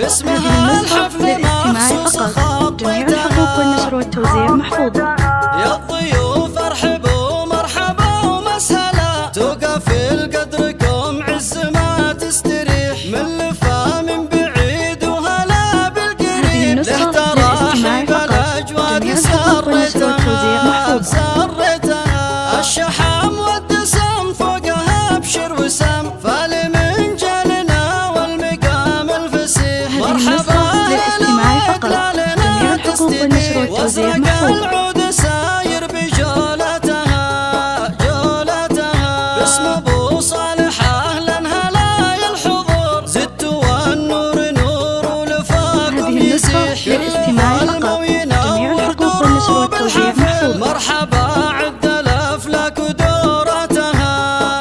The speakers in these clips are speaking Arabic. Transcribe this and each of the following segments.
هذه النسخة للاستماع فقط. جميع الحقوق والنشر والتوزيع محفوظة. يا الضيوف ارحبوا مرحبا ومسهلا، توقف القدركم عز ما تستريح، من لفا من بعيد وهلا بالقريب، له تراحب الاجواد سرتها سرتها، الشحم والدسم فوقها ابشر وسم، فالمن جالنا والمقام الفسيح، مرحبا للاستماع فقط. جميع الحقوق والنشر والتوزيع محفوظة. العود ساير بجولتها جولتها، باسم ابو صالح اهلا هلايا الحضور، زدت والنور نور ولفاكم يسيح، للاستماع فقط. جميع الحقوق والنشر والتوزيع محفوظة. مرحبا عد الافلاك ودورتها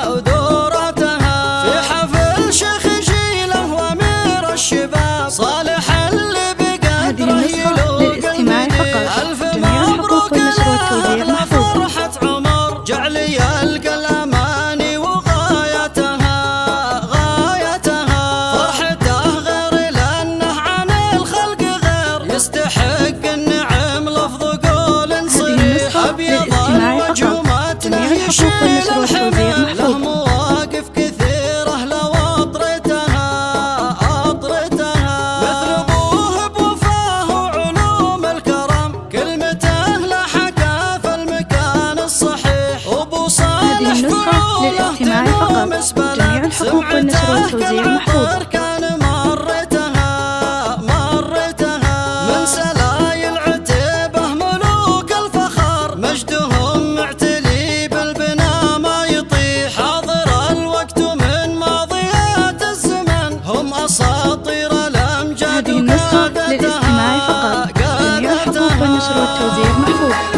ودورتها، في حفل شيخ جيله وامير الشباب، صالح اللي بقدره يلوق للاستماع فقط. جميع الحقوق والنشر والتوزيع محفوظة. فرحة عمر جعلي يلقى الاماني وغايتها غايتها، فرحته غير لانه عن الخلق غير، يستحق النعم لفظ قول صريح، ابيض الوجه متنه يشيل الحمل، له مواقف كثيره لو اطرتها اطرتها، مثل ابوه بوفاه وعلوم الكرم، كلمته لحقها في المكان الصحيح، وابو صالح فعوله تنوم اسبله، جميع الحقوق والنشر والتوزيع محفوظة. كان مرتها من سلايل عتيبه ملوك الفخر، مجدهم معتلي بالبنا ما يطيح، حاضر الوقت من ماضيات الزمن، هم اساطير الامجاد هذه النسخة للاستماع فقط. جميع الحقوق والنشر والتوزيع محفوظة.